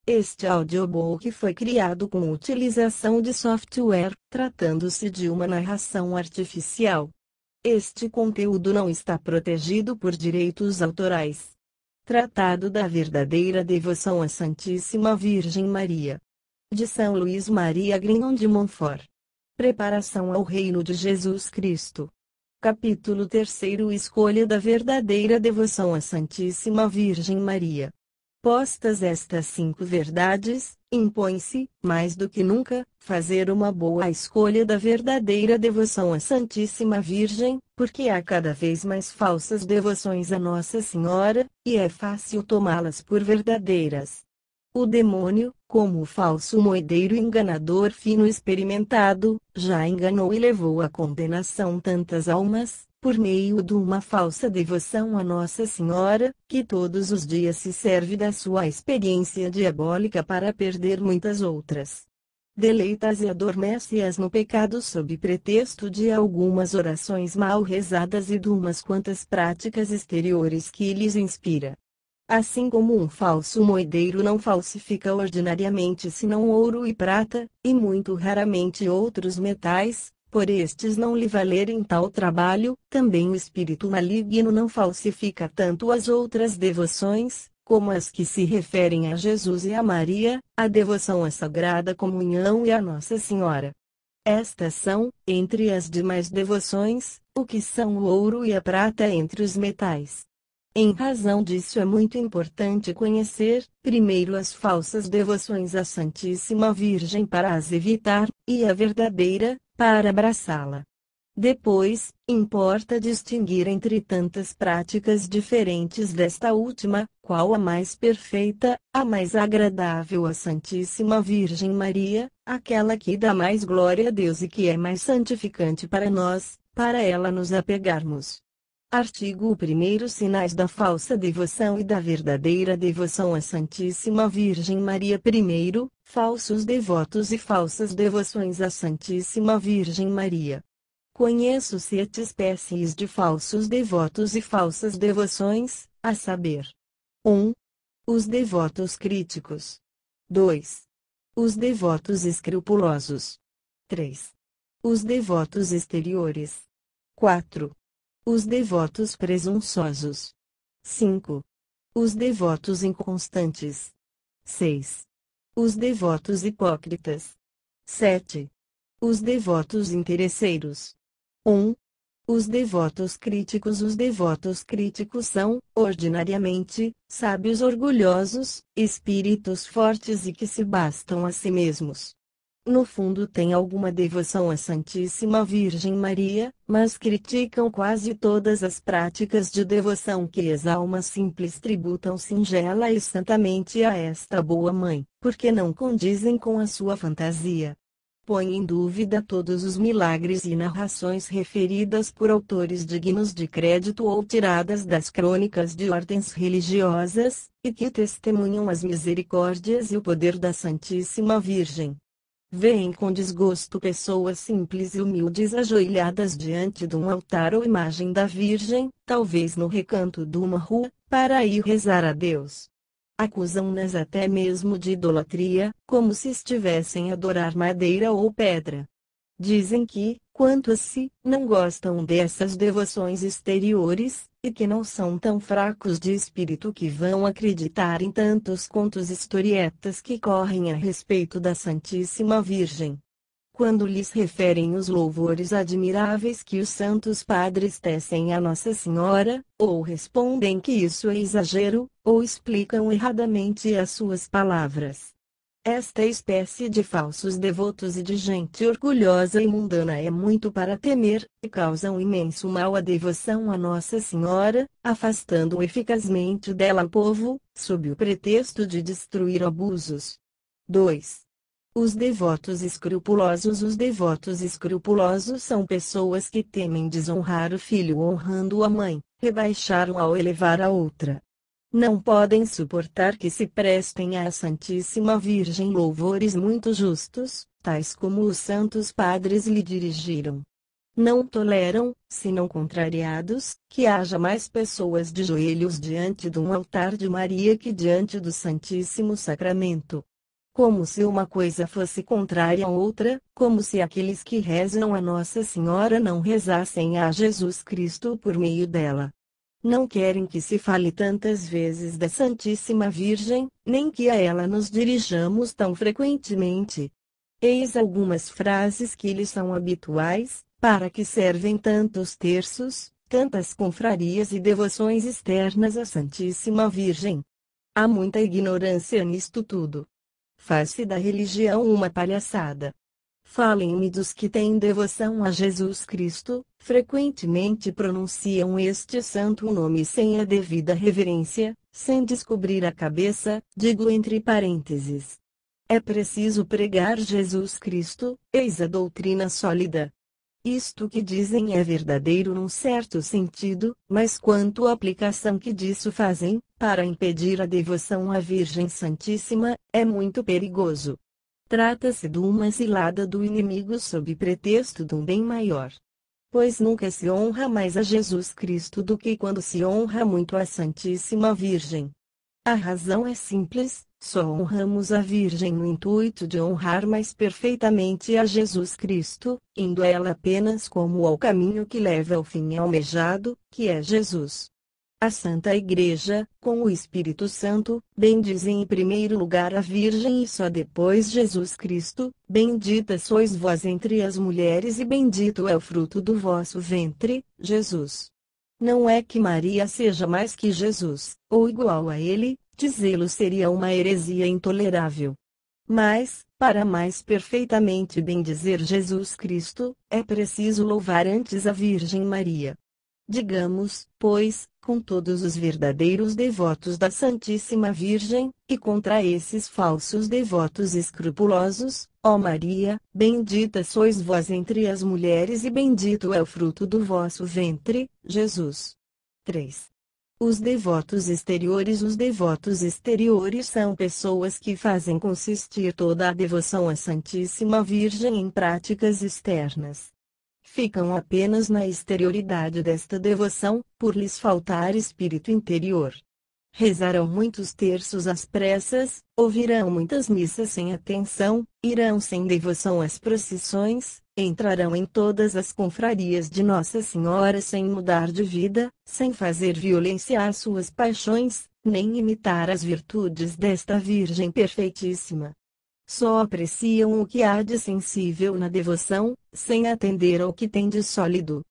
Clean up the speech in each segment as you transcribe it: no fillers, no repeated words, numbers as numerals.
Este audiobook foi criado com utilização de software, tratando-se de uma narração artificial. Este conteúdo não está protegido por direitos autorais. Tratado da verdadeira devoção à Santíssima Virgem Maria. De São Luís Maria Grignon de Montfort. Preparação ao Reino de Jesus Cristo. Capítulo 3. Escolha da verdadeira devoção à Santíssima Virgem Maria. Postas estas 5 verdades, impõe-se, mais do que nunca, fazer uma boa escolha da verdadeira devoção à Santíssima Virgem, porque há cada vez mais falsas devoções a Nossa Senhora, e é fácil tomá-las por verdadeiras. O demônio, como o falso moedeiro enganador fino experimentado, já enganou e levou à condenação tantas almas, por meio de uma falsa devoção a Nossa Senhora, que todos os dias se serve da sua experiência diabólica para perder muitas outras. Deleita-as e adormece-as no pecado sob pretexto de algumas orações mal rezadas e de umas quantas práticas exteriores que lhes inspira. Assim como um falso moedeiro não falsifica ordinariamente senão ouro e prata, e muito raramente outros metais, por estes não lhe valerem tal trabalho, também o espírito maligno não falsifica tanto as outras devoções, como as que se referem a Jesus e a Maria, a devoção à Sagrada Comunhão e a Nossa Senhora. Estas são, entre as demais devoções, o que são o ouro e a prata entre os metais. Em razão disso é muito importante conhecer, primeiro as falsas devoções à Santíssima Virgem para as evitar, e a verdadeira, para abraçá-la. Depois, importa distinguir entre tantas práticas diferentes desta última, qual a mais perfeita, a mais agradável à Santíssima Virgem Maria, aquela que dá mais glória a Deus e que é mais santificante para nós, para ela nos apegarmos. Artigo 1º. Sinais da falsa devoção e da verdadeira devoção à Santíssima Virgem Maria. 1º, falsos devotos e falsas devoções à Santíssima Virgem Maria. Conheço 7 espécies de falsos devotos e falsas devoções, a saber: 1. Os devotos críticos. 2. Os devotos escrupulosos. 3. Os devotos exteriores. 4. Os devotos presunçosos. 5. Os devotos inconstantes. 6. Os devotos hipócritas. 7. Os devotos interesseiros. 1. Os devotos críticos. Os devotos críticos são, ordinariamente, sábios orgulhosos, espíritos fortes e que se bastam a si mesmos. No fundo têm alguma devoção à Santíssima Virgem Maria, mas criticam quase todas as práticas de devoção que as almas simples tributam singela e santamente a esta boa mãe, porque não condizem com a sua fantasia. Põe em dúvida todos os milagres e narrações referidas por autores dignos de crédito ou tiradas das crônicas de ordens religiosas, e que testemunham as misericórdias e o poder da Santíssima Virgem. Vêem com desgosto pessoas simples e humildes ajoelhadas diante de um altar ou imagem da Virgem, talvez no recanto de uma rua, para ir rezar a Deus. Acusam-nas até mesmo de idolatria, como se estivessem a adorar madeira ou pedra. Dizem que, quanto a si, não gostam dessas devoções exteriores, e que não são tão fracos de espírito que vão acreditar em tantos contos e historietas que correm a respeito da Santíssima Virgem. Quando lhes referem os louvores admiráveis que os santos padres tecem a Nossa Senhora, ou respondem que isso é exagero, ou explicam erradamente as suas palavras. Esta espécie de falsos devotos e de gente orgulhosa e mundana é muito para temer, e causam imenso mal à devoção a Nossa Senhora, afastando eficazmente dela o povo, sob o pretexto de destruir abusos. 2. Os devotos escrupulosos. Os devotos escrupulosos são pessoas que temem desonrar o filho honrando a mãe, rebaixar-o ao elevar a outra. Não podem suportar que se prestem à Santíssima Virgem louvores muito justos, tais como os santos padres lhe dirigiram. Não toleram, se não contrariados, que haja mais pessoas de joelhos diante de um altar de Maria que diante do Santíssimo Sacramento. Como se uma coisa fosse contrária à outra, como se aqueles que rezam a Nossa Senhora não rezassem a Jesus Cristo por meio dela. Não querem que se fale tantas vezes da Santíssima Virgem, nem que a ela nos dirijamos tão frequentemente. Eis algumas frases que lhes são habituais, para que servem tantos terços, tantas confrarias e devoções externas à Santíssima Virgem. Há muita ignorância nisto tudo. Faz-se da religião uma palhaçada. Falem-me dos que têm devoção a Jesus Cristo, frequentemente pronunciam este santo nome sem a devida reverência, sem descobrir a cabeça, digo entre parênteses. É preciso pregar Jesus Cristo, eis a doutrina sólida. Isto que dizem é verdadeiro num certo sentido, mas quanto à aplicação que disso fazem, para impedir a devoção à Virgem Santíssima, é muito perigoso. Trata-se de uma cilada do inimigo sob pretexto de um bem maior. Pois nunca se honra mais a Jesus Cristo do que quando se honra muito a Santíssima Virgem. A razão é simples, só honramos a Virgem no intuito de honrar mais perfeitamente a Jesus Cristo, indo a ela apenas como ao caminho que leva ao fim almejado, que é Jesus. A Santa Igreja, com o Espírito Santo, bendizem em primeiro lugar a Virgem e só depois Jesus Cristo. Bendita sois vós entre as mulheres e bendito é o fruto do vosso ventre, Jesus. Não é que Maria seja mais que Jesus, ou igual a ele, dizê-lo seria uma heresia intolerável. Mas, para mais perfeitamente bendizer Jesus Cristo, é preciso louvar antes a Virgem Maria. Digamos, pois, com todos os verdadeiros devotos da Santíssima Virgem, e contra esses falsos devotos escrupulosos, ó Maria, bendita sois vós entre as mulheres e bendito é o fruto do vosso ventre, Jesus. 3. Os devotos exteriores. Os devotos exteriores são pessoas que fazem consistir toda a devoção à Santíssima Virgem em práticas externas. Ficam apenas na exterioridade desta devoção, por lhes faltar espírito interior. Rezarão muitos terços às pressas, ouvirão muitas missas sem atenção, irão sem devoção às procissões, entrarão em todas as confrarias de Nossa Senhora sem mudar de vida, sem fazer violência às suas paixões, nem imitar as virtudes desta Virgem perfeitíssima. Só apreciam o que há de sensível na devoção, sem atender ao que tem de sólido.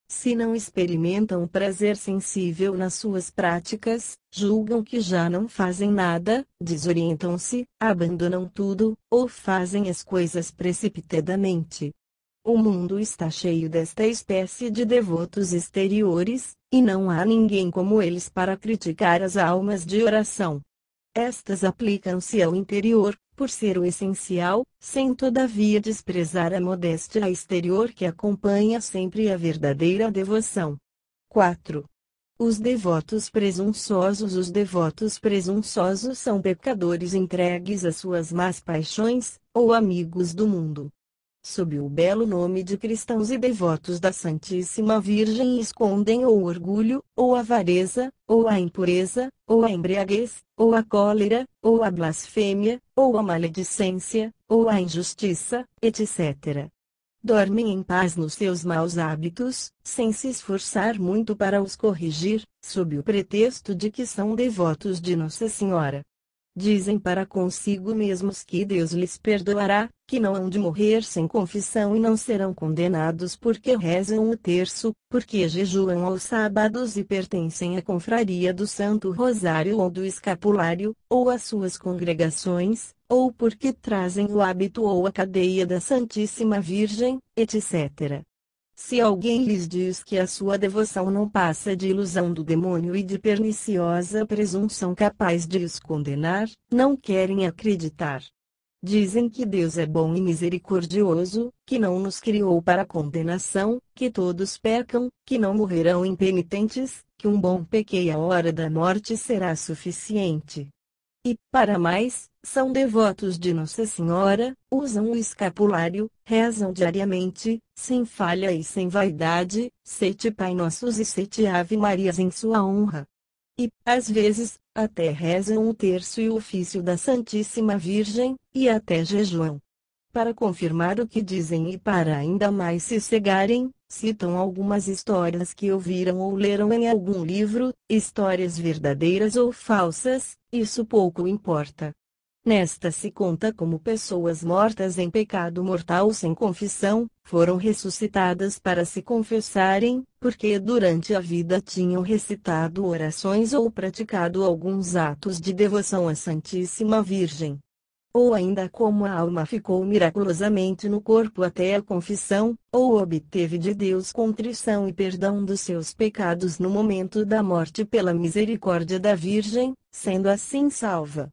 Se não experimentam prazer sensível nas suas práticas, julgam que já não fazem nada, desorientam-se, abandonam tudo, ou fazem as coisas precipitadamente. O mundo está cheio desta espécie de devotos exteriores, e não há ninguém como eles para criticar as almas de oração. Estas aplicam-se ao interior, por ser o essencial, sem todavia desprezar a modéstia exterior que acompanha sempre a verdadeira devoção. 4. Os devotos presunçosos. Os devotos presunçosos são pecadores entregues às suas más paixões, ou amigos do mundo. Sob o belo nome de cristãos e devotos da Santíssima Virgem escondem ou o orgulho, ou a avareza, ou a impureza, ou a embriaguez, ou a cólera, ou a blasfêmia, ou a maledicência, ou a injustiça, etc. Dormem em paz nos seus maus hábitos, sem se esforçar muito para os corrigir, sob o pretexto de que são devotos de Nossa Senhora. Dizem para consigo mesmos que Deus lhes perdoará, que não hão de morrer sem confissão e não serão condenados porque rezam o terço, porque jejuam aos sábados e pertencem à confraria do Santo Rosário ou do Escapulário, ou às suas congregações, ou porque trazem o hábito ou a cadeia da Santíssima Virgem, etc. Se alguém lhes diz que a sua devoção não passa de ilusão do demônio e de perniciosa presunção capaz de os condenar, não querem acreditar. Dizem que Deus é bom e misericordioso, que não nos criou para condenação, que todos pecam, que não morrerão impenitentes, que um bom pequei à hora da morte será suficiente. E, para mais, são devotos de Nossa Senhora, usam o escapulário, rezam diariamente, sem falha e sem vaidade, 7 Pai Nossos e 7 Ave Marias em sua honra. E, às vezes, até rezam o terço e o ofício da Santíssima Virgem, e até jejuam. Para confirmar o que dizem e para ainda mais se cegarem, citam algumas histórias que ouviram ou leram em algum livro, histórias verdadeiras ou falsas, isso pouco importa. Nesta se conta como pessoas mortas em pecado mortal sem confissão, foram ressuscitadas para se confessarem, porque durante a vida tinham recitado orações ou praticado alguns atos de devoção à Santíssima Virgem. Ou ainda como a alma ficou miraculosamente no corpo até a confissão, ou obteve de Deus contrição e perdão dos seus pecados no momento da morte pela misericórdia da Virgem, sendo assim salva.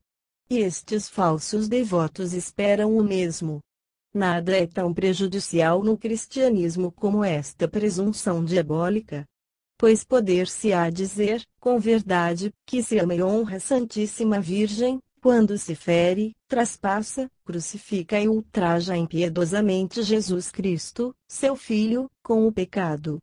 E estes falsos devotos esperam o mesmo. Nada é tão prejudicial no cristianismo como esta presunção diabólica. Pois poder-se-á dizer, com verdade, que se ama e honra a Santíssima Virgem, quando se fere, traspassa, crucifica e ultraja impiedosamente Jesus Cristo, seu Filho, com o pecado.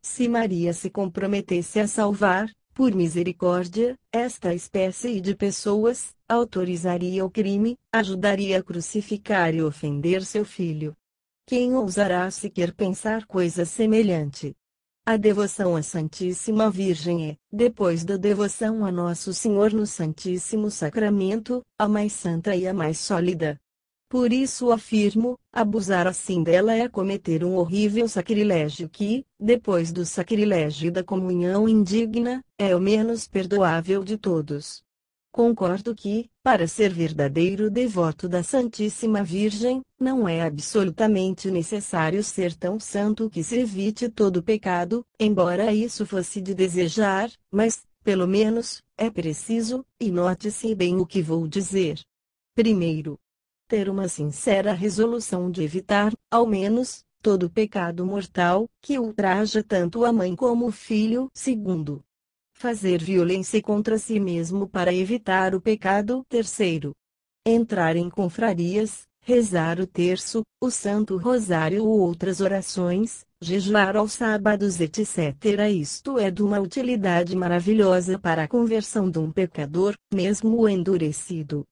Se Maria se comprometesse a salvar, por misericórdia, esta espécie de pessoas, autorizaria o crime, ajudaria a crucificar e ofender seu filho. Quem ousará sequer pensar coisa semelhante? A devoção à Santíssima Virgem é, depois da devoção a Nosso Senhor no Santíssimo Sacramento, a mais santa e a mais sólida. Por isso afirmo, abusar assim dela é cometer um horrível sacrilégio que, depois do sacrilégio da comunhão indigna, é o menos perdoável de todos. Concordo que, para ser verdadeiro devoto da Santíssima Virgem, não é absolutamente necessário ser tão santo que se evite todo pecado, embora isso fosse de desejar, mas, pelo menos, é preciso, e note-se bem o que vou dizer. Primeiro, ter uma sincera resolução de evitar, ao menos, todo pecado mortal, que ultraja tanto a mãe como o filho. Segundo, fazer violência contra si mesmo para evitar o pecado. Terceiro, entrar em confrarias, rezar o terço, o Santo Rosário ou outras orações, jejuar aos sábados, etc. Isto é de uma utilidade maravilhosa para a conversão de um pecador, mesmo o endurecido.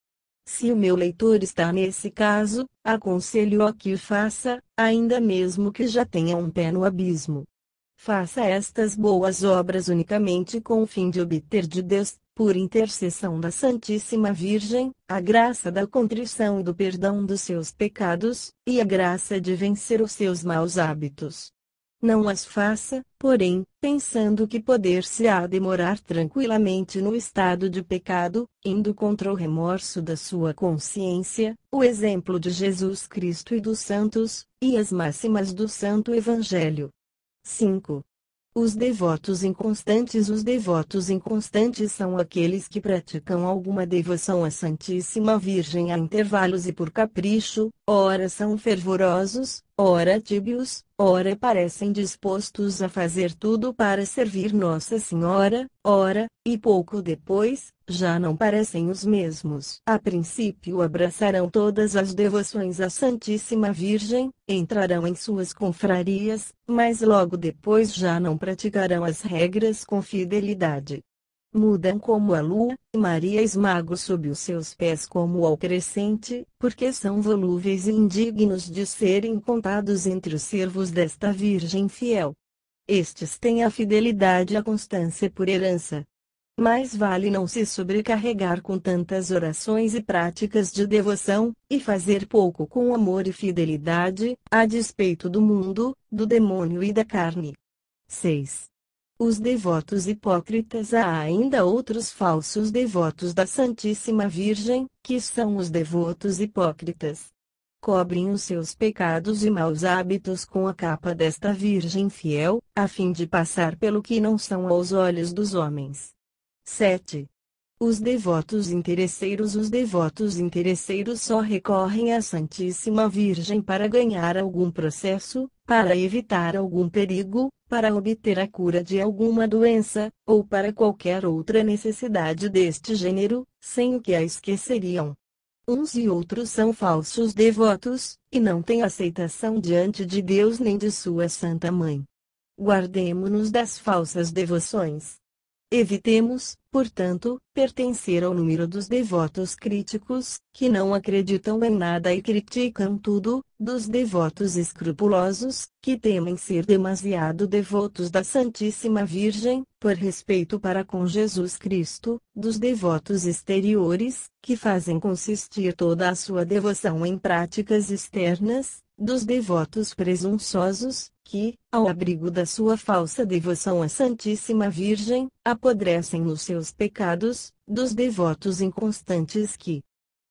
Se o meu leitor está nesse caso, aconselho-o que o faça, ainda mesmo que já tenha um pé no abismo. Faça estas boas obras unicamente com o fim de obter de Deus, por intercessão da Santíssima Virgem, a graça da contrição e do perdão dos seus pecados, e a graça de vencer os seus maus hábitos. Não as faça, porém, pensando que poder-se-á demorar tranquilamente no estado de pecado, indo contra o remorso da sua consciência, o exemplo de Jesus Cristo e dos santos, e as máximas do Santo Evangelho. 5. Os devotos inconstantes. Os devotos inconstantes são aqueles que praticam alguma devoção à Santíssima Virgem a intervalos e por capricho, ora são fervorosos, ora tíbios, ora parecem dispostos a fazer tudo para servir Nossa Senhora, ora, e pouco depois, já não parecem os mesmos. A princípio abraçarão todas as devoções à Santíssima Virgem, entrarão em suas confrarias, mas logo depois já não praticarão as regras com fidelidade. Mudam como a lua, e Maria esmaga sob os seus pés como ao crescente, porque são volúveis e indignos de serem contados entre os servos desta Virgem fiel. Estes têm a fidelidade e a constância por herança. Mais vale não se sobrecarregar com tantas orações e práticas de devoção, e fazer pouco com amor e fidelidade, a despeito do mundo, do demônio e da carne. 6. Os devotos hipócritas. Há ainda outros falsos devotos da Santíssima Virgem, que são os devotos hipócritas. Cobrem os seus pecados e maus hábitos com a capa desta Virgem fiel, a fim de passar pelo que não são aos olhos dos homens. 7. Os devotos interesseiros. Os devotos interesseiros só recorrem à Santíssima Virgem para ganhar algum processo, para evitar algum perigo, para obter a cura de alguma doença, ou para qualquer outra necessidade deste gênero, sem o que a esqueceriam. uns e outros são falsos devotos, e não têm aceitação diante de Deus nem de sua Santa Mãe. Guardemo-nos das falsas devoções. Evitemos, portanto, pertencer ao número dos devotos críticos, que não acreditam em nada e criticam tudo, dos devotos escrupulosos, que temem ser demasiado devotos da Santíssima Virgem, por respeito para com Jesus Cristo, dos devotos exteriores, que fazem consistir toda a sua devoção em práticas externas, dos devotos presunçosos, que, ao abrigo da sua falsa devoção à Santíssima Virgem, apodrecem nos seus pecados, dos devotos inconstantes que,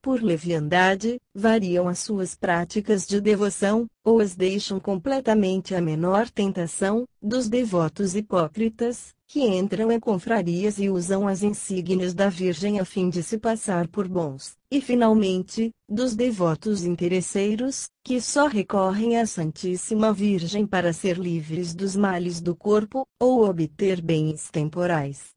por leviandade, variam as suas práticas de devoção, ou as deixam completamente à menor tentação, dos devotos hipócritas, que entram em confrarias e usam as insígnias da Virgem a fim de se passar por bons, e finalmente, dos devotos interesseiros, que só recorrem à Santíssima Virgem para ser livres dos males do corpo, ou obter bens temporais.